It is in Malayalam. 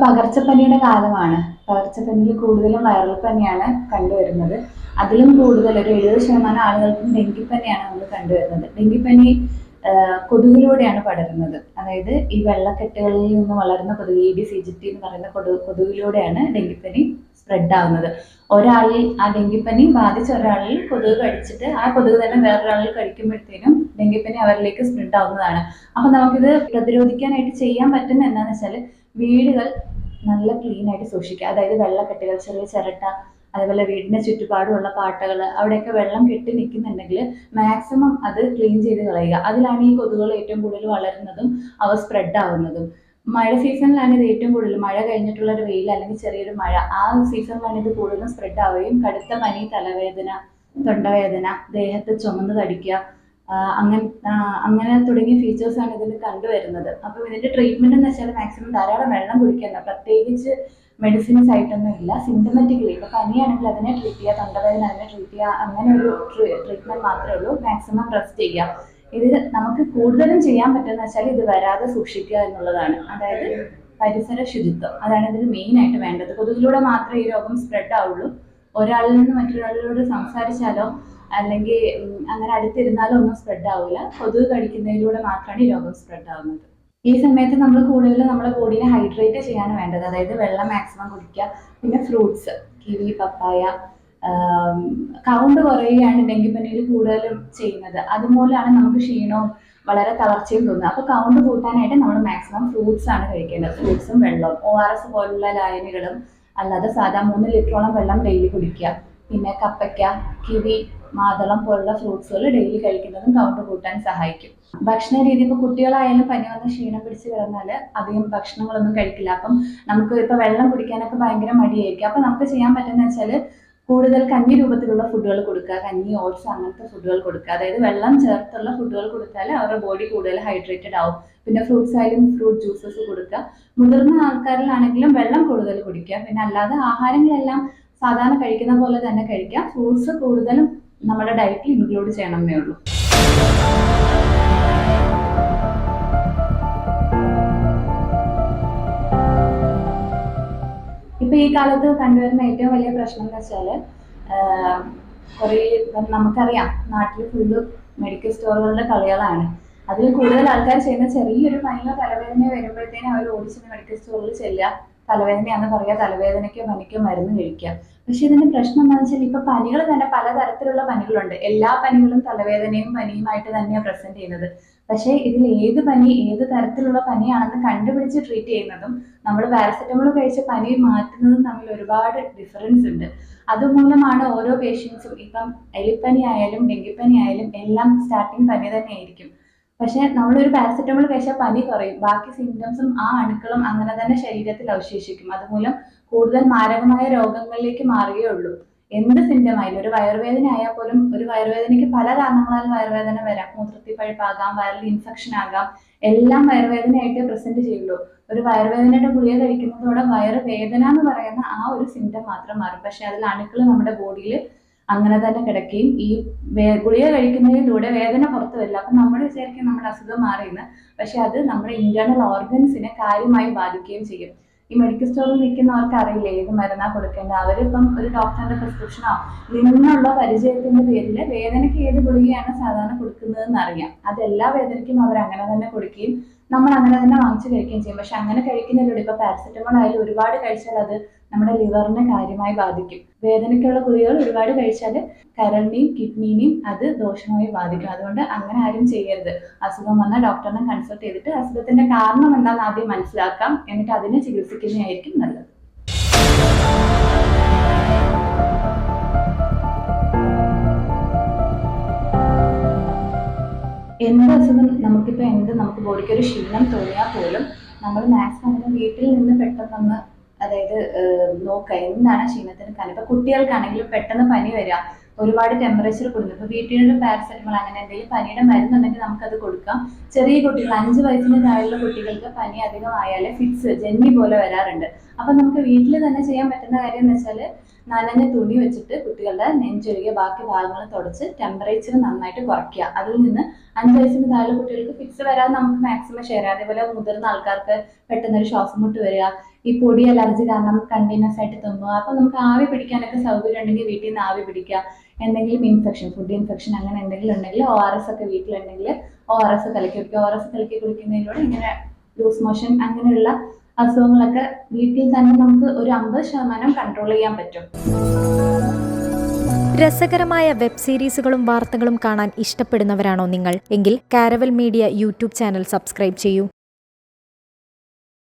പകർച്ചപ്പനിയുടെ കാലമാണ്. പകർച്ചപ്പനിയിൽ കൂടുതലും വൈറൽ പനിയാണ് കണ്ടുവരുന്നത്. അതിലും കൂടുതൽ ഒരു 70% ആളുകൾക്കും ഡെങ്കിപ്പനിയാണ് നമ്മൾ കണ്ടുവരുന്നത്. ഡെങ്കിപ്പനി കൊതുകിലൂടെയാണ് പടരുന്നത്. അതായത് ഈ വെള്ളക്കെട്ടുകളിൽ നിന്ന് വളരുന്ന കൊതുക്, ഈഡിസ് ഈജിപ്തി എന്ന് പറയുന്ന കൊതുകിലൂടെയാണ് ഡെങ്കിപ്പനി സ്പ്രെഡ് ആവുന്നത്. ഒരാളിൽ ആ ഡെങ്കിപ്പനി ബാധിച്ച ഒരാളിൽ കൊതുക് കടിച്ചിട്ട് ആ കൊതുക് തന്നെ വേറൊരാളിൽ കടിക്കുമ്പോഴത്തേനും ഡെങ്കിപ്പനി അവരിലേക്ക് സ്പ്രെഡ് ആവുന്നതാണ്. അപ്പം നമുക്കിത് പ്രതിരോധിക്കാനായിട്ട് ചെയ്യാൻ പറ്റുന്ന എന്താണെന്ന് വെച്ചാൽ വീടുകൾ നല്ല ക്ലീൻ ആയിട്ട് സൂക്ഷിക്കുക. അതായത് വെള്ളക്കെട്ടുകൾ, ചെറിയ ചിരട്ട, അതേപോലെ വീടിന്റെ ചുറ്റുപാടുമുള്ള പാട്ടകൾ, അവിടെയൊക്കെ വെള്ളം കെട്ടി നിൽക്കുന്നുണ്ടെങ്കിൽ മാക്സിമം അത് ക്ലീൻ ചെയ്ത് കളയുക. അതിലാണ് ഈ കൊതുകുകൾ ഏറ്റവും കൂടുതൽ വളരുന്നതും അവ സ്പ്രെഡ് ആവുന്നതും. മഴ സീസണിലാണ് ഇത് ഏറ്റവും കൂടുതൽ, മഴ കഴിഞ്ഞിട്ടുള്ള ഒരു വെയിൽ അല്ലെങ്കിൽ ചെറിയൊരു മഴ, ആ സീസണിലാണ് ഇത് കൂടുതലും സ്പ്രെഡ് ആവുകയും കടുത്ത പനി, തലവേദന, തൊണ്ടവേദന, ദേഹത്ത് ചുമന്ന് തടിക്കുക, അങ്ങനെ തുടങ്ങിയ ഫീച്ചേഴ്സാണ് ഇതിൽ കണ്ടുവരുന്നത്. അപ്പോൾ ഇതിന്റെ ട്രീറ്റ്മെന്റ് എന്ന് വെച്ചാൽ മാക്സിമം ധാരാളം വെള്ളം കുടിക്കുക. പ്രത്യേകിച്ച് മെഡിസിൻസ് ആയിട്ടൊന്നും ഇല്ല. സിംറ്റമാറ്റിക്കലി ഇപ്പോൾ പനിയാണെങ്കിൽ അതിനെ ട്രീറ്റ് ചെയ്യുക, തൊണ്ടവേദന അതിനെ ട്രീറ്റ് ചെയ്യുക, അങ്ങനെ ഒരു ട്രീറ്റ്മെന്റ് മാത്രമേ ഉള്ളൂ. മാക്സിമം റെസ്റ്റ് ചെയ്യുക. ഇത് നമുക്ക് കൂടുതലും ചെയ്യാൻ പറ്റുന്ന വെച്ചാൽ ഇത് വരാതെ സൂക്ഷിക്കുക എന്നുള്ളതാണ്. അതായത് പരിസര ശുചിത്വം, അതാണ് ഇതിൽ മെയിൻ ആയിട്ട് വേണ്ടത്. കൊതുകിലൂടെ മാത്രമേ ഈ രോഗം സ്പ്രെഡ് ആവുള്ളൂ. ഒരാളിൽ നിന്ന് മറ്റൊരാളിനോട് സംസാരിച്ചാലോ അല്ലെങ്കിൽ അങ്ങനെ അടുത്തിരുന്നാലോ ഒന്നും സ്പ്രെഡ് ആവില്ല. കൊതുക് കടിക്കുന്നതിലൂടെ മാത്രമാണ് ഈ രോഗം സ്പ്രെഡ് ആവുന്നത്. ഈ സമയത്ത് നമ്മൾ കൂടുതൽ നമ്മുടെ ബോഡീനെ ഹൈഡ്രേറ്റ് ചെയ്യാണ് വേണ്ടത്. അതായത് വെള്ളം മാക്സിമം കുടിക്കുക. പിന്നെ ഫ്രൂട്ട്സ്, കിവി, പപ്പായ. കൗണ്ട് കുറയുകയാണ് ഡെങ്കിപ്പനിയിൽ കൂടുതലും ചെയ്യുന്നത്. അതുമൂലമാണ് നമുക്ക് ക്ഷീണവും വളരെ തളർച്ചയും തോന്നുന്നത്. അപ്പോൾ കൗണ്ട് കൂട്ടാനായിട്ട് നമ്മൾ മാക്സിമം ഫ്രൂട്ട്സ് ആണ് കഴിക്കേണ്ടത്. ഫ്രൂട്ട്സും വെള്ളവും, ORS പോലുള്ള ലായനികളും, അല്ലാതെ സാധാ 3 ലിറ്ററോളം വെള്ളം ഡെയിലി കുടിക്കുക. പിന്നെ കപ്പയ്ക്ക, കിവി, മാതളം പോലുള്ള ഫ്രൂട്ട്സുകൾ ഡെയിലി കഴിക്കുന്നതും കൗണ്ട് കൂട്ടാൻ സഹായിക്കും. ഭക്ഷണ രീതി, ഇപ്പോൾ കുട്ടികളായാലും പനി വന്ന് ക്ഷീണം പിടിച്ച് കിടന്നാൽ അധികം ഭക്ഷണങ്ങളൊന്നും കഴിക്കില്ല. അപ്പം നമുക്ക് ഇപ്പോൾ വെള്ളം കുടിക്കാനൊക്കെ ഭയങ്കര മടിയായിരിക്കും. അപ്പം നമുക്ക് ചെയ്യാൻ പറ്റുന്ന വെച്ചാൽ കൂടുതൽ കഞ്ഞി രൂപത്തിലുള്ള ഫുഡുകൾ കൊടുക്കുക. കഞ്ഞി, ഓട്സ്, അങ്ങനത്തെ ഫുഡുകൾ കൊടുക്കുക. അതായത് വെള്ളം ചേർത്തുള്ള ഫുഡുകൾ കൊടുത്താൽ അവരുടെ ബോഡി കൂടുതൽ ഹൈഡ്രേറ്റഡ് ആവും. പിന്നെ ഫ്രൂട്ട്സ് ആയാലും ഫ്രൂട്ട് ജ്യൂസസ് കൊടുക്കുക. മുതിർന്ന ആൾക്കാരിലാണെങ്കിലും വെള്ളം കൂടുതൽ കുടിക്കുക. പിന്നെ അല്ലാതെ ആഹാരങ്ങളെല്ലാം സാധാരണ കഴിക്കുന്ന പോലെ തന്നെ കഴിക്കുക. ഫ്രൂട്ട്സ് കൂടുതലും നമ്മുടെ ഡയറ്റിൽ ഇൻക്ലൂഡ് ചെയ്യണമെന്നേ ഉള്ളൂ. ഇപ്പൊ ഈ കാലത്ത് കണ്ടുവരുന്ന ഏറ്റവും വലിയ പ്രശ്നം എന്ന് വെച്ചാൽ കുറേ നമുക്കറിയാം, നാട്ടിൽ ഫുള്ള് മെഡിക്കൽ സ്റ്റോറുകളുടെ കളികളാണ്. അതിൽ കൂടുതൽ ആൾക്കാർ ചെയ്യുന്ന ചെറിയൊരു പനിയോ തലവേദനയോ വരുമ്പോഴത്തേനും അവർ ഓടിച്ചിട്ട് മെഡിക്കൽ സ്റ്റോറിൽ ചെല്ലുക, തലവേദനയാണെന്ന് പറയുക, തലവേദനയ്ക്കോ പനിക്കോ മരുന്ന് കഴിക്കുക. പക്ഷെ ഇതിന്റെ പ്രശ്നം എന്താണെന്ന് വെച്ചാൽ ഇപ്പൊ പനികൾ തന്നെ പലതരത്തിലുള്ള പനികളുണ്ട്. എല്ലാ പനികളും തലവേദനയും പനിയുമായിട്ട് തന്നെയാണ് പ്രസന്റ് ചെയ്യുന്നത്. പക്ഷേ ഇതിൽ ഏത് പനി ഏത് തരത്തിലുള്ള പനിയാണെന്ന് കണ്ടുപിടിച്ച് ട്രീറ്റ് ചെയ്യുന്നതും നമ്മൾ പാരസെറ്റമോൾ കഴിച്ച് പനി മാറ്റുന്നതും തമ്മിൽ ഒരുപാട് ഡിഫറൻസ് ഉണ്ട്. അതുമൂലമാണ് ഓരോ പേഷ്യൻസും, ഇപ്പം എലിപ്പനി ആയാലും ഡെങ്കിപ്പനി ആയാലും എല്ലാം സ്റ്റാർട്ടിങ് പനി തന്നെ ആയിരിക്കും. പക്ഷെ നമ്മളൊരു പാരസെറ്റമോൾ കഴിച്ചാൽ പനി കുറയും, ബാക്കി സിംറ്റംസും ആ അണുക്കളും അങ്ങനെ തന്നെ ശരീരത്തിൽ അവശേഷിക്കും. അതുമൂലം കൂടുതൽ മാരകമായ രോഗങ്ങളിലേക്ക് മാറുകയുള്ളൂ. എന്ത് സിംറ്റം ആയാലും, ഒരു വയറുവേദന ആയാൽ പോലും, ഒരു വയറുവേദനയ്ക്ക് പല കാരണങ്ങളാൽ വയറുവേദന വരാം. മൂത്രത്തിൽ പഴുപ്പാകാം, വൈറൽ ഇൻഫെക്ഷൻ ആകാം, എല്ലാം വയറുവേദനയായിട്ട് പ്രസന്റ് ചെയ്യുള്ളൂ. ഒരു വയറുവേദനയുടെ ഗുളിക കഴിക്കുന്നതോടെ വയറുവേദന എന്ന് പറയുന്ന ആ ഒരു സിംറ്റം മാത്രം മാറും. പക്ഷെ അതിൽ അണുക്കൾ നമ്മുടെ ബോഡിയിൽ അങ്ങനെ തന്നെ കിടക്കുകയും ഈ ഗുളിക കഴിക്കുന്നതിലൂടെ വേദന പുറത്തു വരില്ല. അപ്പം നമ്മൾ വിചാരിക്കും നമ്മുടെ അസുഖം മാറിയെന്ന്. പക്ഷെ അത് നമ്മുടെ ഇന്റേണൽ ഓർഗൻസിനെ കാര്യമായി ബാധിക്കുകയും ചെയ്യും. ഈ മെഡിക്കൽ സ്റ്റോറിൽ നിൽക്കുന്നവർക്ക് അറിയില്ല ഏത് മരുന്നാ കൊടുക്കേണ്ടത്. അവരിപ്പം ഒരു ഡോക്ടറിന്റെ പ്രിസ്ക്രിപ്ഷനോ നിന്നുള്ള പരിചയത്തിന്റെ പേരിൽ വേദനയ്ക്ക് ഏത് ഗുളികയാണ് സാധാരണ കൊടുക്കുന്നതെന്ന് അറിയാം. അതെല്ലാ വേദനയ്ക്കും അവർ അങ്ങനെ തന്നെ കൊടുക്കുകയും നമ്മൾ അങ്ങനെ തന്നെ വാങ്ങിച്ച് കഴിക്കുകയും ചെയ്യും. പക്ഷെ അങ്ങനെ കഴിക്കുന്നതിലൂടെ ഇപ്പൊ പാരസെറ്റമോൾ ആയാലും ഒരുപാട് കഴിച്ചാൽ അത് നമ്മുടെ ലിവറിനെ കാര്യമായി ബാധിക്കും. വേദനയ്ക്കുള്ള ഗുളികകൾ ഒരുപാട് കഴിച്ചാൽ കരളിനെയും കിഡ്നിനെയും അത് ദോഷമായി ബാധിക്കും. അതുകൊണ്ട് അങ്ങനെ ആരും ചെയ്യരുത്. അസുഖം വന്നാൽ ഡോക്ടറിനെ കൺസൾട്ട് ചെയ്തിട്ട് അസുഖത്തിന്റെ കാരണം എന്താണെന്ന് ആദ്യം മനസ്സിലാക്കാം, എന്നിട്ട് അതിനെ ചികിത്സിക്കുന്നതായിരിക്കും നല്ലത്. എന്ത് അസുഖം നമുക്ക് ബോഡിക്ക് ഒരു ക്ഷീണം തോന്നിയാൽ പോലും നമ്മൾ മാക്സിമം വീട്ടിൽ നിന്ന് പെട്ടെന്ന് അതായത് നോക്കുക എന്താണ് ക്ഷീണത്തിന് കാരണം. ഇപ്പൊ കുട്ടികൾക്കാണെങ്കിലും പെട്ടെന്ന് പനി വരിക, ഒരുപാട് ടെമ്പറേച്ചർ കൂടുന്നു. ഇപ്പൊ വീട്ടിലുള്ള പാരസെറ്റമോൾ അങ്ങനെ എന്തെങ്കിലും പനിയുടെ മരുന്നുണ്ടെങ്കിൽ നമുക്കത് കൊടുക്കാം. ചെറിയ കുട്ടികൾ 5 വയസ്സിന് താഴെയുള്ള കുട്ടികൾക്ക് പനി അധികമായാൽ ഫിറ്റ്സ്, ജന്നി പോലെ വരാറുണ്ട്. അപ്പൊ നമുക്ക് വീട്ടിൽ തന്നെ ചെയ്യാൻ പറ്റുന്ന കാര്യം എന്ന് വെച്ചാൽ നനഞ്ഞ തുണി വെച്ചിട്ട് കുട്ടികളുടെ നെഞ്ചൊഴികെ ബാക്കി ഭാഗങ്ങൾ തുടച്ച് ടെമ്പറേച്ചർ നന്നായിട്ട് കുറയ്ക്കുക. അതിൽ നിന്ന് 5 വയസ്സിന് താഴെ കുട്ടികൾക്ക് ഫിക്സ് വരാതെ നമുക്ക് മാക്സിമം ഷെയർ ചെയ്യാം. അതേപോലെ മുതിർന്ന ആൾക്കാർക്ക് പെട്ടെന്നൊരു ശ്വാസം മുട്ട് വരിക, ഈ പൊടി അലർജി കാരണം കണ്ടിന്യൂസ് ആയിട്ട് തുമ്മുക, അപ്പോൾ നമുക്ക് ആവി പിടിക്കാനൊക്കെ സൗകര്യം ഉണ്ടെങ്കിൽ വീട്ടിൽ നിന്ന് ആവി പിടിക്കുക. എന്തെങ്കിലും ഇൻഫെക്ഷൻ, ഫുഡ് ഇൻഫെക്ഷൻ അങ്ങനെ എന്തെങ്കിലും ഉണ്ടെങ്കിൽ ORS ഒക്കെ വീട്ടിലുണ്ടെങ്കിൽ ORS കലക്കി കുടിക്കുക. ORS കലക്കി കുടിക്കുന്നതിലൂടെ ഇങ്ങനെ ലൂസ് മോഷൻ അങ്ങനെയുള്ള അസുഖങ്ങളൊക്കെ വീട്ടിൽ തന്നെ നമുക്ക് ഒരു 50% കൺട്രോൾ ചെയ്യാൻ പറ്റും. രസകരമായ വെബ് സീരീസുകളും വാർത്തകളും കാണാൻ ഇഷ്ടപ്പെടുന്നവരാണോ നിങ്ങൾ? എങ്കിൽ caravel media YouTube channel subscribe ചെയ്യൂ.